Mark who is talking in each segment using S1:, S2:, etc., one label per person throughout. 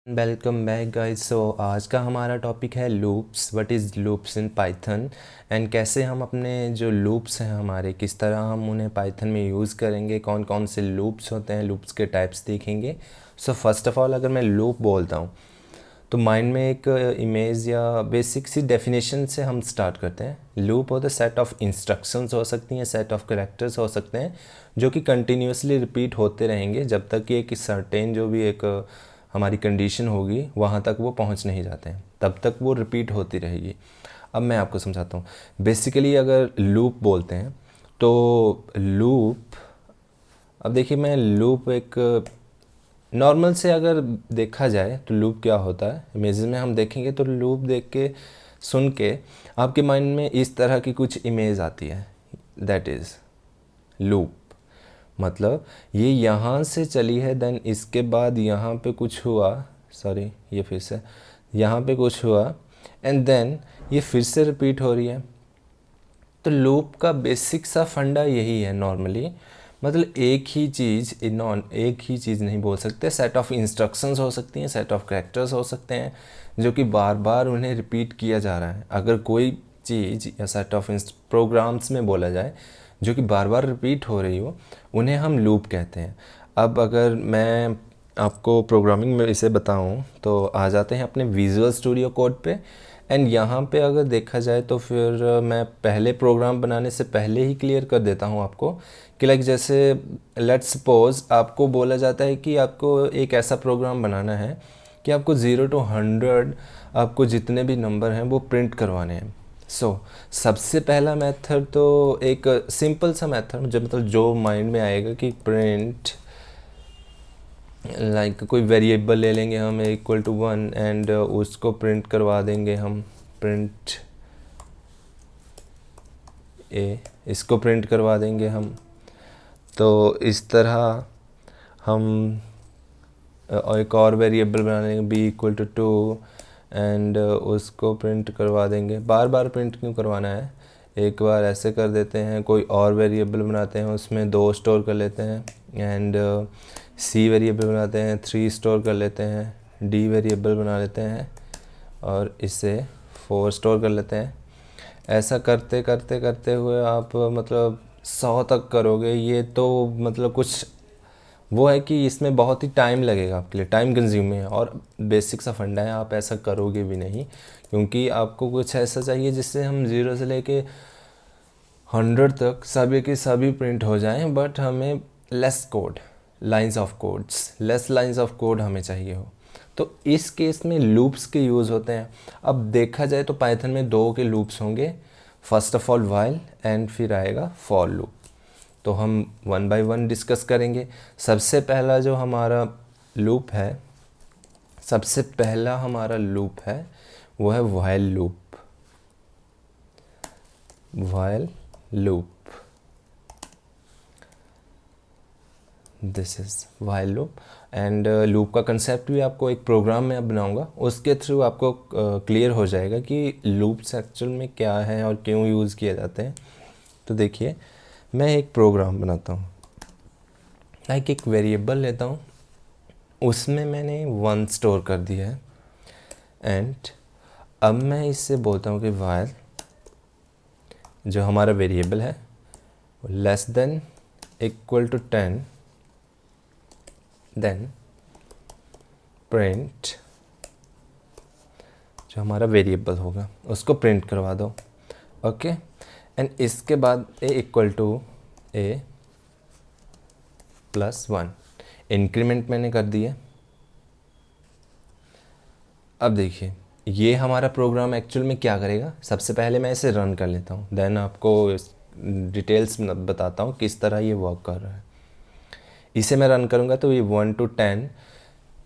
S1: Welcome back guys. सो आज का हमारा टॉपिक है loops. What is loops in Python and कैसे हम अपने जो लूप्स हैं हमारे किस तरह हम उन्हें पाइथन में यूज़ करेंगे, कौन कौन से लूप्स होते हैं, लूप्स के टाइप्स देखेंगे। सो फर्स्ट ऑफ ऑल अगर मैं लूप बोलता हूँ तो माइंड में एक इमेज या बेसिक सी डेफिनेशन से हम स्टार्ट करते हैं। लूप होता है सेट ऑफ इंस्ट्रक्शंस हो सकती हैं, सेट ऑफ कैरेक्टर्स हो सकते हैं जो कि कंटिन्यूसली रिपीट होते रहेंगे जब तक कि एक सर्टेन जो भी एक हमारी कंडीशन होगी वहाँ तक वो पहुँच नहीं जाते हैं, तब तक वो रिपीट होती रहेगी। अब मैं आपको समझाता हूँ। बेसिकली अगर लूप बोलते हैं तो लूप, अब देखिए मैं लूप एक नॉर्मल से अगर देखा जाए तो लूप क्या होता है इमेजेस में हम देखेंगे तो लूप देख के सुन के आपके माइंड में इस तरह की कुछ इमेज आती है। That is loop. मतलब ये यहाँ से चली है, देन इसके बाद यहाँ पे कुछ हुआ, सॉरी ये फिर से यहाँ पे कुछ हुआ एंड देन ये फिर से रिपीट हो रही है। तो लूप का बेसिक सा फंडा यही है नॉर्मली। मतलब एक ही चीज़ एक ही चीज़ नहीं बोल सकते, सेट ऑफ इंस्ट्रक्शंस हो सकती हैं, सेट ऑफ कैरेक्टर्स हो सकते हैं जो कि बार बार उन्हें रिपीट किया जा रहा है। अगर कोई चीज़ या सेट ऑफ प्रोग्राम्स में बोला जाए जो कि बार बार रिपीट हो रही हो, उन्हें हम लूप कहते हैं। अब अगर मैं आपको प्रोग्रामिंग में इसे बताऊं तो आ जाते हैं अपने विजुअल स्टूडियो कोड पे। एंड यहाँ पे अगर देखा जाए तो फिर मैं पहले प्रोग्राम बनाने से पहले ही क्लियर कर देता हूँ आपको कि लाइक जैसे लेट्स सपोज आपको बोला जाता है कि आपको एक ऐसा प्रोग्राम बनाना है कि आपको 0 to 100 आपको जितने भी नंबर हैं वो प्रिंट करवाने हैं। सबसे पहला मेथड तो एक सिंपल सा मेथड जो मतलब जो माइंड में आएगा कि प्रिंट लाइक कोई वेरिएबल ले लेंगे हम =1 एंड उसको प्रिंट करवा देंगे हम प्रिंट ए, इसको प्रिंट करवा देंगे हम। तो इस तरह हम एक और वेरिएबल बना लेंगे b=2 एंड उसको प्रिंट करवा देंगे। बार बार प्रिंट क्यों करवाना है, एक बार ऐसे कर देते हैं, कोई और वेरिएबल बनाते हैं उसमें 2 स्टोर कर लेते हैं एंड सी वेरिएबल बनाते हैं 3 स्टोर कर लेते हैं, डी वेरिएबल बना लेते हैं और इसे 4 स्टोर कर लेते हैं। ऐसा करते करते करते हुए आप मतलब 100 तक करोगे। ये तो मतलब कुछ वो है कि इसमें बहुत ही टाइम लगेगा आपके लिए, टाइम कंज्यूमिंग है और बेसिक सा फंडा है, आप ऐसा करोगे भी नहीं क्योंकि आपको कुछ ऐसा चाहिए जिससे हम 0 से लेके 100 तक सभी के सभी प्रिंट हो जाएं, बट हमें less code, lines of codes, less lines of code हमें चाहिए हो। तो इस केस में लूप्स के यूज़ होते हैं। अब देखा जाए तो पाइथन में 2 के लूप्स होंगे, first of all while and फिर आएगा फॉर लूप। तो हम 1 by 1 डिस्कस करेंगे। सबसे पहला जो हमारा लूप है, सबसे पहला हमारा लूप है वो है while loop. While loop, this is while loop. And loop का कंसेप्ट भी आपको एक प्रोग्राम में अब बनाऊंगा, उसके थ्रू आपको क्लियर हो जाएगा कि लूप्स एक्चुअल में क्या है और क्यों यूज़ किए जाते हैं। तो देखिए मैं एक प्रोग्राम बनाता हूँ, लाइक एक वेरिएबल लेता हूँ, उसमें मैंने 1 स्टोर कर दिया है एंड अब मैं इससे बोलता हूँ कि वाइल जो हमारा वेरिएबल है लेस देन = 10, देन प्रिंट जो हमारा वेरिएबल होगा उसको प्रिंट करवा दो। ओके एंड इसके बाद a=a+1 इंक्रीमेंट मैंने कर दिया। अब देखिए ये हमारा प्रोग्राम एक्चुअल में क्या करेगा। सबसे पहले मैं इसे रन कर लेता हूँ, देन आपको डिटेल्स बताता हूँ किस तरह ये वर्क कर रहा है। इसे मैं रन करूँगा तो ये 1 to 10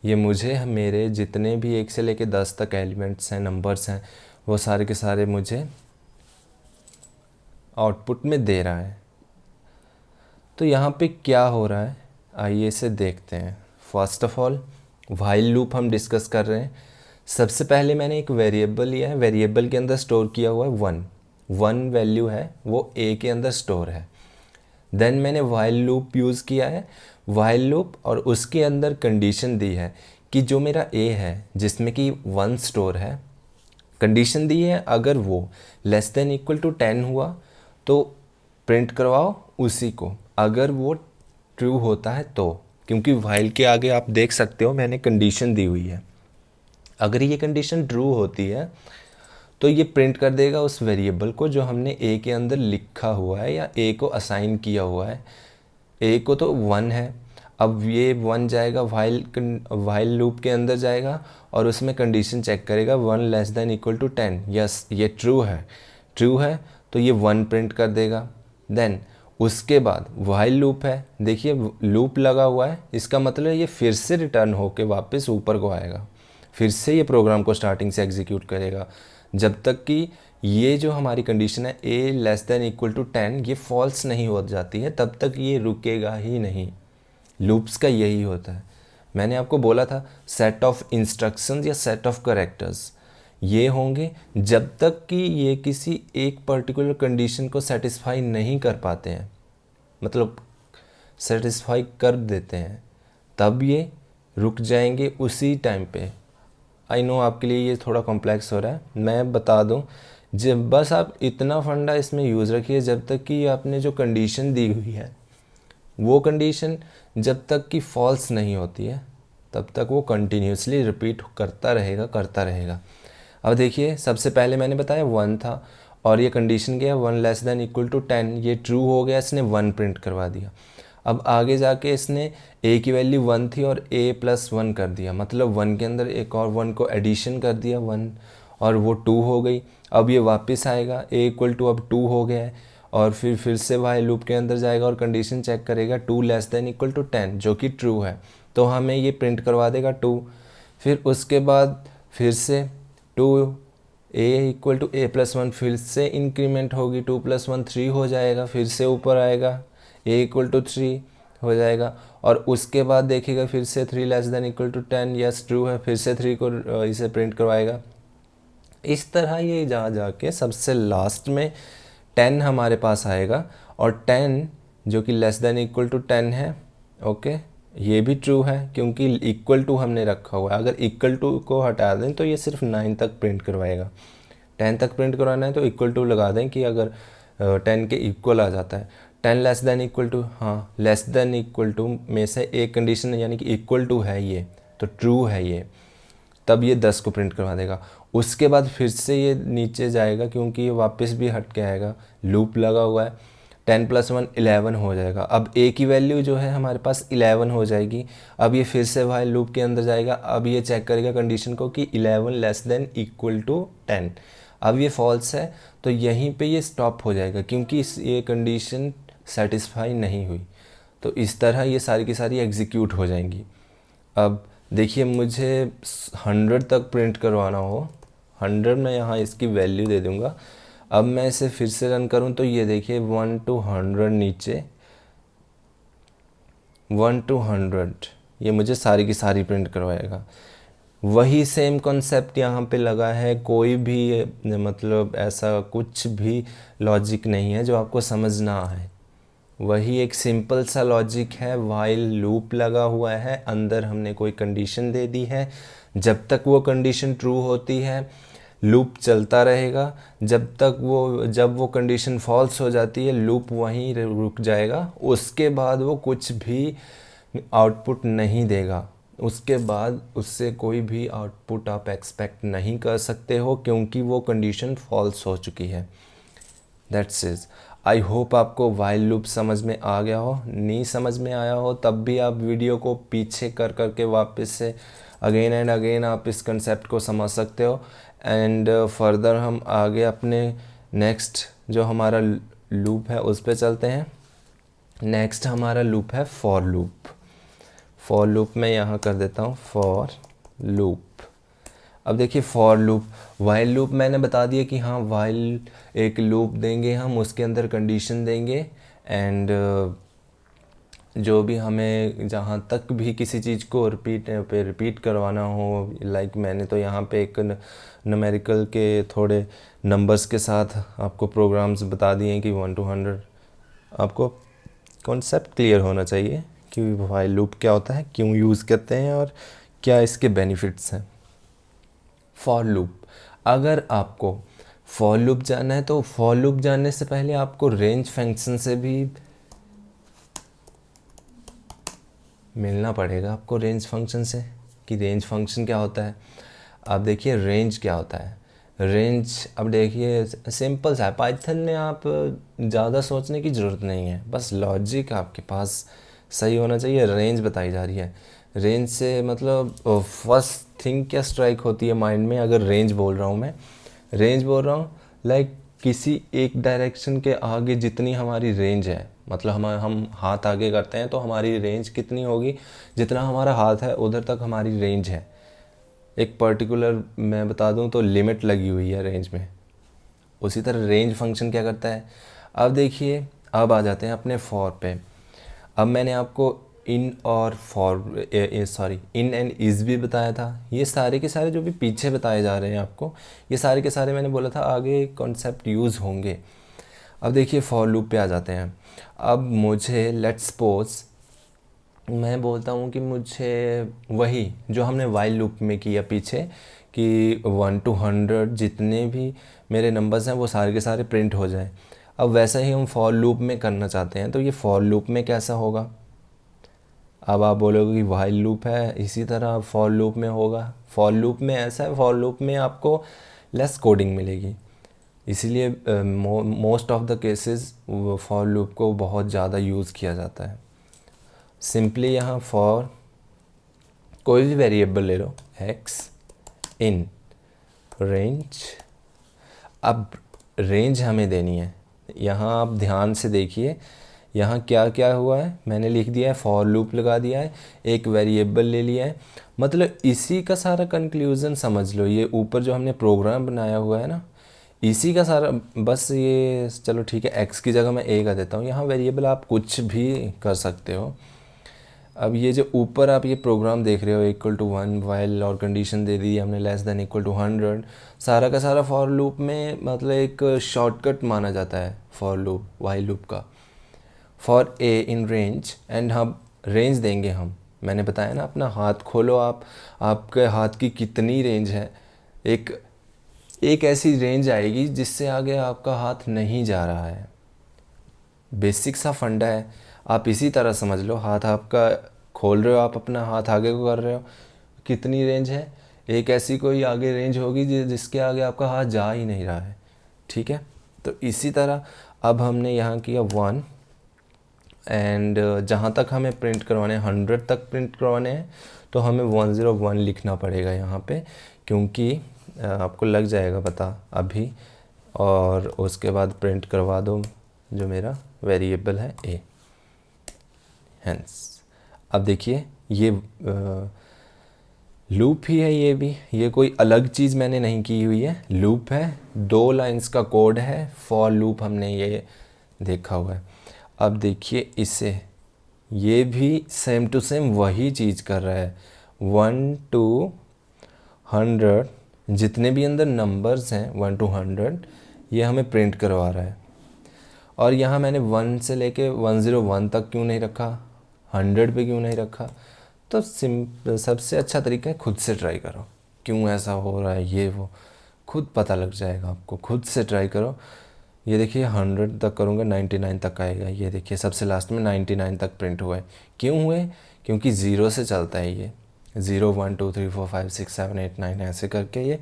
S1: ये मुझे मेरे जितने भी 1 से लेके 10 तक एलिमेंट्स हैं, नंबर्स हैं, वो सारे के सारे मुझे आउटपुट में दे रहा है। तो यहाँ पे क्या हो रहा है आइए इसे देखते हैं। First of all while loop हम डिस्कस कर रहे हैं। सबसे पहले मैंने एक वेरिएबल लिया है, वेरिएबल के अंदर स्टोर किया हुआ है 1 वैल्यू है, वो ए के अंदर स्टोर है। देन मैंने व्हाइल लूप यूज़ किया है, व्हाइल लूप और उसके अंदर कंडीशन दी है कि जो मेरा ए है जिसमें कि 1 स्टोर है, कंडीशन दी है अगर वो लेस देन इक्वल टू 10 हुआ तो प्रिंट करवाओ उसी को, अगर वो ट्रू होता है तो, क्योंकि वाइल के आगे आप देख सकते हो मैंने कंडीशन दी हुई है। अगर ये कंडीशन ट्रू होती है तो ये प्रिंट कर देगा उस वेरिएबल को जो हमने ए के अंदर लिखा हुआ है या ए को असाइन किया हुआ है। ए को तो 1 है, अब ये 1 जाएगा वाइल लूप के अंदर जाएगा और उसमें कंडीशन चेक करेगा 1 less than equal to 10, yes ये ट्रू है तो ये 1 प्रिंट कर देगा। देन उसके बाद वाइल लूप है, देखिए लूप लगा हुआ है, इसका मतलब ये फिर से रिटर्न होके वापस ऊपर को आएगा, फिर से ये प्रोग्राम को स्टार्टिंग से एग्जीक्यूट करेगा जब तक कि ये जो हमारी कंडीशन है ए लेस देन इक्वल टू 10 ये फॉल्स नहीं हो जाती है, तब तक ये रुकेगा ही नहीं। लूप्स का यही होता है। मैंने आपको बोला था सेट ऑफ इंस्ट्रक्शंस या सेट ऑफ कैरेक्टर्स ये होंगे जब तक कि ये किसी एक पर्टिकुलर कंडीशन को सेटिस्फाई नहीं कर पाते हैं, मतलब सेटिस्फाई कर देते हैं, तब ये रुक जाएंगे उसी टाइम पे। आई नो आपके लिए ये थोड़ा कॉम्प्लेक्स हो रहा है, मैं बता दूं, जब बस आप इतना फंडा इसमें यूज़ रखिए जब तक कि आपने जो कंडीशन दी हुई है वो कंडीशन जब तक कि फॉल्स नहीं होती है तब तक वो कंटिन्यूसली रिपीट करता रहेगा। अब देखिए सबसे पहले मैंने बताया 1 था और ये कंडीशन क्या है 1 लेस देन इक्वल टू 10, ये ट्रू हो गया, इसने 1 प्रिंट करवा दिया। अब आगे जाके इसने a की वैल्यू 1 थी और a प्लस 1 कर दिया, मतलब 1 के अंदर एक और 1 को एडिशन कर दिया 1 और वो 2 हो गई। अब ये वापस आएगा a इक्वल टू अब 2 हो गया है और फिर से वाइल लूप के अंदर जाएगा और कंडीशन चेक करेगा 2 लेस देन इक्वल टू 10 जो कि ट्रू है, तो हमें ये प्रिंट करवा देगा 2। फिर उसके बाद फिर से 2 a equal to a plus 1 फिर से इंक्रीमेंट होगी, 2 प्लस 1 3 हो जाएगा, फिर से ऊपर आएगा a इक्वल टू 3 हो जाएगा और उसके बाद देखेगा फिर से 3 less than equal to 10, yes true है, फिर से 3 को इसे प्रिंट करवाएगा। इस तरह ये जाके सबसे लास्ट में 10 हमारे पास आएगा और 10 जो कि लेस देन इक्वल टू 10 है, ओके ये भी ट्रू है क्योंकि इक्वल टू हमने रखा हुआ है। अगर इक्वल टू को हटा दें तो ये सिर्फ 9 तक प्रिंट करवाएगा। 10 तक प्रिंट करवाना है तो इक्वल टू लगा दें कि अगर 10 के इक्वल आ जाता है। 10 लेस देन इक्वल टू, हाँ लेस देन इक्वल टू में से एक कंडीशन यानी कि इक्वल टू है ये तो ट्रू है ये, तब ये 10 को प्रिंट करवा देगा। उसके बाद फिर से ये नीचे जाएगा क्योंकि ये वापस भी हट के आएगा, लूप लगा हुआ है। 10 प्लस 1 11 हो जाएगा। अब a की वैल्यू जो है हमारे पास 11 हो जाएगी। अब ये फिर से वाइल लूप के अंदर जाएगा, अब ये चेक करेगा कंडीशन को कि 11 लेस देन इक्वल टू 10। अब ये फॉल्स है तो यहीं पे ये स्टॉप हो जाएगा क्योंकि ये कंडीशन सेटिस्फाई नहीं हुई। तो इस तरह ये सारी की सारी एग्जीक्यूट हो जाएंगी। अब देखिए मुझे 100 तक प्रिंट करवाना हो, 100 में यहाँ इसकी वैल्यू दे दूँगा। अब मैं इसे फिर से रन करूँ तो ये देखिए 1 to 100 नीचे 1 to 100 ये मुझे सारी की सारी प्रिंट करवाएगा। वही सेम कॉन्सेप्ट यहाँ पे लगा है, कोई भी मतलब ऐसा कुछ भी लॉजिक नहीं है जो आपको समझ ना आए। वही एक सिंपल सा लॉजिक है, वाइल लूप लगा हुआ है, अंदर हमने कोई कंडीशन दे दी है, जब तक वो कंडीशन ट्रू होती है लूप चलता रहेगा, जब वो कंडीशन फॉल्स हो जाती है लूप वहीं रुक जाएगा। उसके बाद वो कुछ भी आउटपुट नहीं देगा, उसके बाद उससे कोई भी आउटपुट आप एक्सपेक्ट नहीं कर सकते हो क्योंकि वो कंडीशन फॉल्स हो चुकी है। That's is. आई होप आपको वाइल लूप समझ में आ गया हो। नहीं समझ में आया हो तब भी आप वीडियो को पीछे कर के वापस से अगेन एंड अगेन आप इस कंसेप्ट को समझ सकते हो। एंड फर्दर हम आगे अपने नेक्स्ट जो हमारा लूप है उस पर चलते हैं। नेक्स्ट हमारा लूप है फॉर लूप। फॉर लूप में यहाँ कर देता हूँ फॉर लूप। अब देखिए फॉर लूप, वाइल लूप मैंने बता दिया कि हाँ वाइल एक लूप देंगे हम, उसके अंदर कंडीशन देंगे एंड जो भी हमें जहाँ तक भी किसी चीज़ को रिपीट करवाना हो, लाइक मैंने तो यहाँ पे एक न्यूमेरिकल के थोड़े नंबर्स के साथ आपको प्रोग्राम्स बता दिए कि 1 to 100। आपको कॉन्सेप्ट क्लियर होना चाहिए कि वाइल लूप क्या होता है, क्यों यूज़ करते हैं और क्या इसके बेनिफिट्स हैं। फॉर लूप, अगर आपको फॉर लूप जानना है तो फॉर लूप जानने से पहले आपको रेंज फंक्शन से भी मिलना पड़ेगा, आपको रेंज फंक्शन से, कि रेंज फंक्शन क्या होता है। अब देखिए रेंज क्या होता है। रेंज, अब देखिए सिंपल सा है, पाइथन में आप ज़्यादा सोचने की ज़रूरत नहीं है, बस लॉजिक आपके पास सही होना चाहिए। रेंज बताई जा रही है, रेंज से मतलब फर्स्ट थिंग क्या स्ट्राइक होती है माइंड में, अगर रेंज बोल रहा हूँ मैं, रेंज बोल रहा हूँ लाइक किसी एक डायरेक्शन के आगे जितनी हमारी रेंज है, मतलब हम हाथ आगे करते हैं तो हमारी रेंज कितनी होगी, जितना हमारा हाथ है उधर तक हमारी रेंज है। एक पर्टिकुलर मैं बता दूं तो लिमिट लगी हुई है रेंज में। उसी तरह रेंज फंक्शन क्या करता है। अब देखिए, अब आ जाते हैं अपने फॉर पे। अब मैंने आपको इन और फॉर इन एंड इज़ भी बताया था। ये सारे के सारे जो भी पीछे बताए जा रहे हैं आपको, ये सारे के सारे मैंने बोला था आगे कॉन्सेप्ट यूज़ होंगे। अब देखिए फॉर लूप पे आ जाते हैं। अब मुझे लेट्स सपोज मैं बोलता हूँ कि मुझे वही जो हमने वाइल लूप में किया पीछे, कि 1 to 100 जितने भी मेरे नंबर्स हैं वो सारे के सारे प्रिंट हो जाएं। अब वैसा ही हम फॉर लूप में करना चाहते हैं, तो ये फॉर लूप में कैसा होगा। अब आप बोलोगे कि वाइल लूप है, इसी तरह फॉर लूप में होगा। फॉर लूप में ऐसा है, फॉर लूप में आपको लेस कोडिंग मिलेगी, इसीलिए most of the cases for loop को बहुत ज़्यादा यूज़ किया जाता है। सिंपली यहाँ फॉर कोई भी वेरिएबल ले लो, एक्स इन रेंज। अब रेंज हमें देनी है, यहाँ आप ध्यान से देखिए, यहाँ क्या क्या हुआ है, मैंने लिख दिया है फॉर लूप लगा दिया है, एक वेरिएबल ले लिया है, मतलब इसी का सारा कंक्लूज़न समझ लो। ये ऊपर जो हमने प्रोग्राम बनाया हुआ है ना, इसी का सारा, बस ये चलो ठीक है, एक्स की जगह मैं ए का देता हूँ, यहाँ वेरिएबल आप कुछ भी कर सकते हो। अब ये जो ऊपर आप ये प्रोग्राम देख रहे हो इक्वल टू 1 वाइल और कंडीशन दे दी हमने लेस देन इक्वल टू 100, सारा का सारा फॉर लूप में मतलब एक शॉर्टकट माना जाता है फॉर लूप, वाइल लूप का। For a in range, and हम रेंज देंगे हम, मैंने बताया ना, अपना हाथ खोलो आप, आपके हाथ की कितनी रेंज है, एक ऐसी रेंज आएगी जिससे आगे आपका हाथ नहीं जा रहा है। बेसिक सा फंडा है, आप इसी तरह समझ लो। हाथ आपका खोल रहे हो, आप अपना हाथ आगे को कर रहे हो, कितनी रेंज है, एक ऐसी कोई आगे रेंज होगी जिसके आगे आपका हाथ जा ही नहीं रहा है, ठीक है। तो इसी तरह अब हमने यहाँ किया 1, एंड जहाँ तक हमें प्रिंट करवाने हैं 100 तक प्रिंट करवाने हैं, तो हमें 101 लिखना पड़ेगा यहाँ पे, क्योंकि आपको लग जाएगा पता अभी। और उसके बाद प्रिंट करवा दो जो मेरा वेरिएबल है ए, हेंस। अब देखिए ये लूप ही है, ये भी, ये कोई अलग चीज़ मैंने नहीं की हुई है, लूप है, 2 लाइंस का कोड है, फॉर लूप हमने ये देखा हुआ है। अब देखिए इसे, ये भी सेम टू सेम वही चीज़ कर रहा है, 1 to 100 जितने भी अंदर नंबर्स हैं 1 to 100 ये हमें प्रिंट करवा रहा है। और यहाँ मैंने 1 से लेके 101 तक क्यों नहीं रखा, 100 पे क्यों नहीं रखा, तो सबसे अच्छा तरीका है खुद से ट्राई करो, क्यों ऐसा हो रहा है ये वो खुद पता लग जाएगा आपको, खुद से ट्राई करो। ये देखिए 100 तक करूँगा 99 तक आएगा, ये देखिए सबसे लास्ट में 99 तक प्रिंट हुआ है। क्यों हुए, क्योंकि 0 से चलता है ये, 0 1 2 3 4 5 6 7 8 9 ऐसे करके ये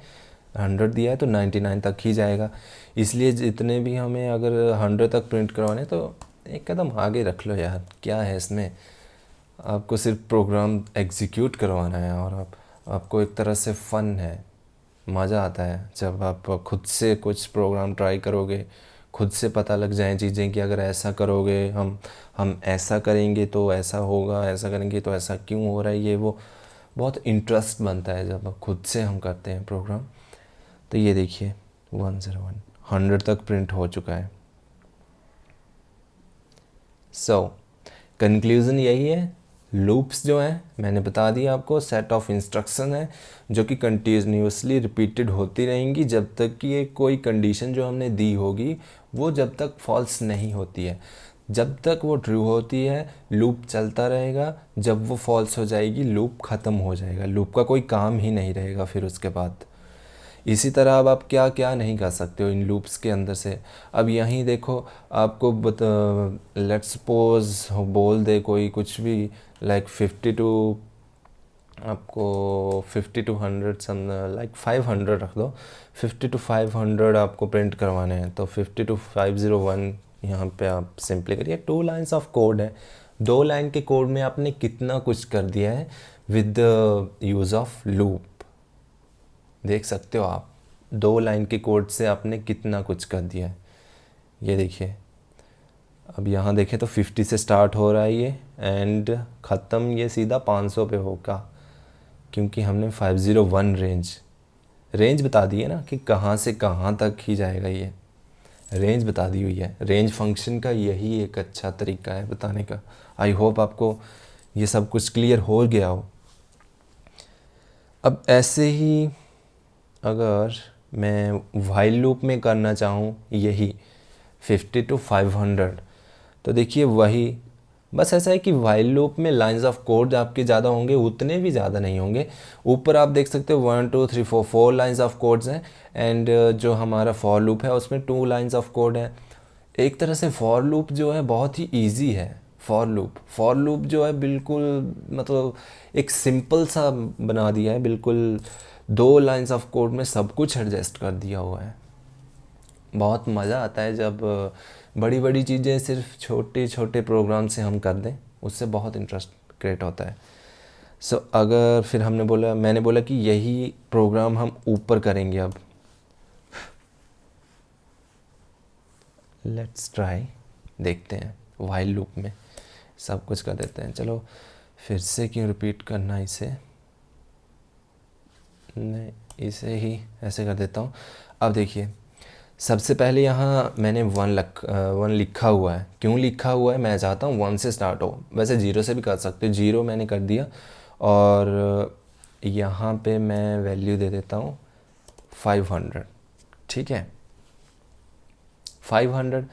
S1: 100 दिया है तो 99 तक ही जाएगा। इसलिए जितने भी हमें अगर 100 तक प्रिंट करवाने तो एक कदम आगे रख लो यार, क्या है इसमें, आपको सिर्फ प्रोग्राम एग्जीक्यूट करवाना है, और आपको एक तरह से फ़न है, मज़ा आता है जब आप खुद से कुछ प्रोग्राम ट्राई करोगे, खुद से पता लग जाए चीज़ें कि अगर ऐसा करोगे हम ऐसा करेंगे तो ऐसा होगा, ऐसा करेंगे तो ऐसा क्यों हो रहा है, ये वो बहुत इंटरेस्ट बनता है जब खुद से हम करते हैं प्रोग्राम। तो ये देखिए 101 100 तक प्रिंट हो चुका है। सो कंक्लूज़न यही है, लूप्स जो हैं मैंने बता दिया आपको, सेट ऑफ इंस्ट्रक्शन है जो कि कंटिन्यूसली रिपीटेड होती रहेंगी जब तक कि ये कोई कंडीशन जो हमने दी होगी वो जब तक फॉल्स नहीं होती है। जब तक वो ट्रू होती है लूप चलता रहेगा, जब वो फॉल्स हो जाएगी लूप ख़त्म हो जाएगा, लूप का कोई काम ही नहीं रहेगा फिर उसके बाद। इसी तरह अब आप क्या क्या नहीं कर सकते हो इन लूप्स के अंदर से। अब यहीं देखो, आपको लेट्स सपोज बोल दे कोई कुछ भी, लाइक 50 टू, आपको 50 टू 100 सम, लाइक 500 रख दो, 50 टू 500 आपको प्रिंट करवाने हैं, तो 50 टू 501 यहाँ पे आप सिंपली करिए। 2 लाइन्स ऑफ कोड है, 2 लाइन के कोड में आपने कितना कुछ कर दिया है with the use of loop. देख सकते हो आप 2 लाइन के कोड से आपने कितना कुछ कर दिया है। ये देखिए, अब यहाँ देखें तो 50 से स्टार्ट हो रहा है ये, एंड ख़त्म ये सीधा 500 पे होगा, क्योंकि हमने 501 रेंज बता दी है ना कि कहाँ से कहाँ तक ही जाएगा, ये रेंज बता दी हुई है। रेंज फंक्शन का यही एक अच्छा तरीका है बताने का। आई होप आपको ये सब कुछ क्लियर हो गया हो। अब ऐसे ही अगर मैं वाइल लूप में करना चाहूँ यही 50 टू 500, तो देखिए वही, बस ऐसा है कि वाइल लूप में लाइंस ऑफ कोड आपके ज़्यादा होंगे, उतने भी ज़्यादा नहीं होंगे। ऊपर आप देख सकते हो 1 2 3 4 4 लाइंस ऑफ कोड्स हैं, एंड जो हमारा फॉर लूप है उसमें 2 लाइंस ऑफ कोड है। एक तरह से फॉर लूप जो है बहुत ही ईजी है। फॉर लूप जो है बिल्कुल मतलब एक सिंपल सा बना दिया है, बिल्कुल 2 लाइंस ऑफ कोड में सब कुछ एडजस्ट कर दिया हुआ है। बहुत मज़ा आता है जब बड़ी बड़ी चीज़ें सिर्फ छोटे छोटे प्रोग्राम से हम कर दें, उससे बहुत इंटरेस्ट क्रिएट होता है। सो अगर फिर मैंने बोला कि यही प्रोग्राम हम ऊपर करेंगे। अब लेट्स ट्राई, देखते हैं व्हाइल लूप में सब कुछ कर देते हैं। चलो फिर से क्यों रिपीट करना इसे, नहीं इसे ही ऐसे कर देता हूँ। अब देखिए, सबसे पहले यहाँ मैंने 1 लिखा हुआ है। क्यों लिखा हुआ है, मैं चाहता हूँ 1 से स्टार्ट हो, वैसे 0 से भी कर सकते हो, 0 मैंने कर दिया। और यहाँ पे मैं वैल्यू दे देता हूँ 500, ठीक है 500।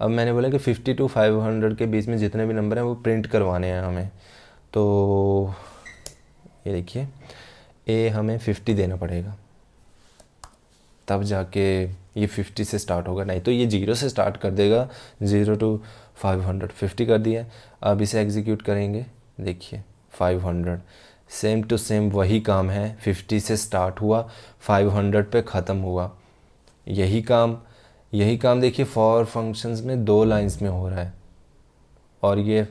S1: अब मैंने बोला कि 50 टू 500 के बीच में जितने भी नंबर हैं वो प्रिंट करवाने हैं हमें। तो ये देखिए, ए हमें 50 देना पड़ेगा, तब जाके ये 50 से स्टार्ट होगा, नहीं तो ये 0 से स्टार्ट कर देगा। 0 टू 500, 50 कर दिया। अब इसे एग्जीक्यूट करेंगे, देखिए 500 सेम टू सेम वही काम है। 50 से स्टार्ट हुआ, 500 पे ख़त्म हुआ। यही काम देखिए फॉर फंक्शंस में 2 लाइंस में हो रहा है। और ये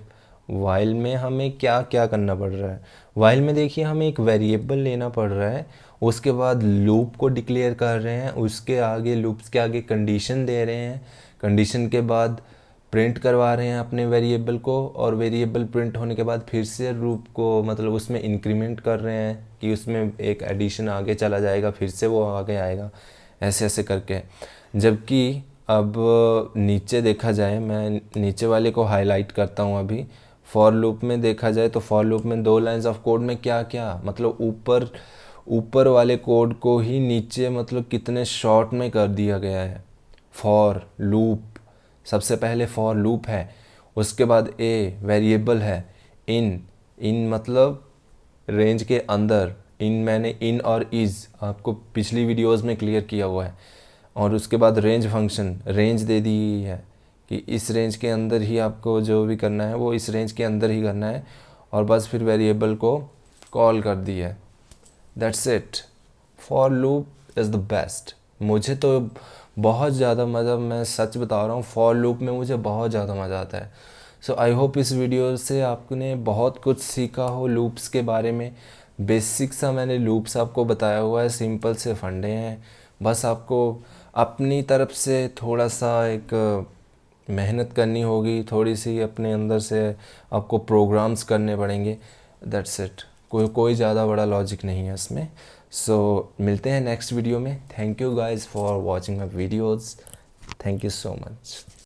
S1: वाइल में हमें क्या क्या करना पड़ रहा है, वाइल में देखिए हमें एक वेरिएबल लेना पड़ रहा है, उसके बाद लूप को डिक्लेयर कर रहे हैं, उसके आगे लूप्स के आगे कंडीशन दे रहे हैं, कंडीशन के बाद प्रिंट करवा रहे हैं अपने वेरिएबल को, और वेरिएबल प्रिंट होने के बाद फिर से लूप को मतलब उसमें इंक्रीमेंट कर रहे हैं कि उसमें एक एडिशन आगे चला जाएगा, फिर से वो आगे आएगा, ऐसे ऐसे करके। जबकि अब नीचे देखा जाए, मैं नीचे वाले को हाईलाइट करता हूँ अभी। फॉर लूप में देखा जाए तो फॉर लूप में 2 लाइंस ऑफ कोड में क्या क्या मतलब ऊपर वाले कोड को ही नीचे मतलब कितने शॉर्ट में कर दिया गया है। फॉर लूप, सबसे पहले फॉर लूप है, उसके बाद ए वेरिएबल है, इन मतलब रेंज के अंदर, इन मैंने इन और इज़ आपको पिछली वीडियोस में क्लियर किया हुआ है, और उसके बाद रेंज फंक्शन, रेंज दे दी है कि इस रेंज के अंदर ही आपको जो भी करना है वो इस रेंज के अंदर ही करना है, और बस फिर वेरिएबल को कॉल कर दी है। That's it. For loop is the best. मुझे तो बहुत ज़्यादा मज़ा, मैं सच बता रहा हूँ, फॉर लूप में मुझे बहुत ज़्यादा मज़ा आता है। सो आई होप इस वीडियो से आपने बहुत कुछ सीखा हो लूप्स के बारे में। बेसिक सा मैंने लूप्स आपको बताया हुआ है, सिंपल से फंडे हैं, बस आपको अपनी तरफ से थोड़ा सा एक मेहनत करनी होगी, थोड़ी सी अपने अंदर से आपको प्रोग्राम्स करने पड़ेंगे। दैट्स इट, कोई ज़्यादा बड़ा लॉजिक नहीं है इसमें। सो मिलते हैं नेक्स्ट वीडियो में। Thank you guys for watching my videos. Thank you so much.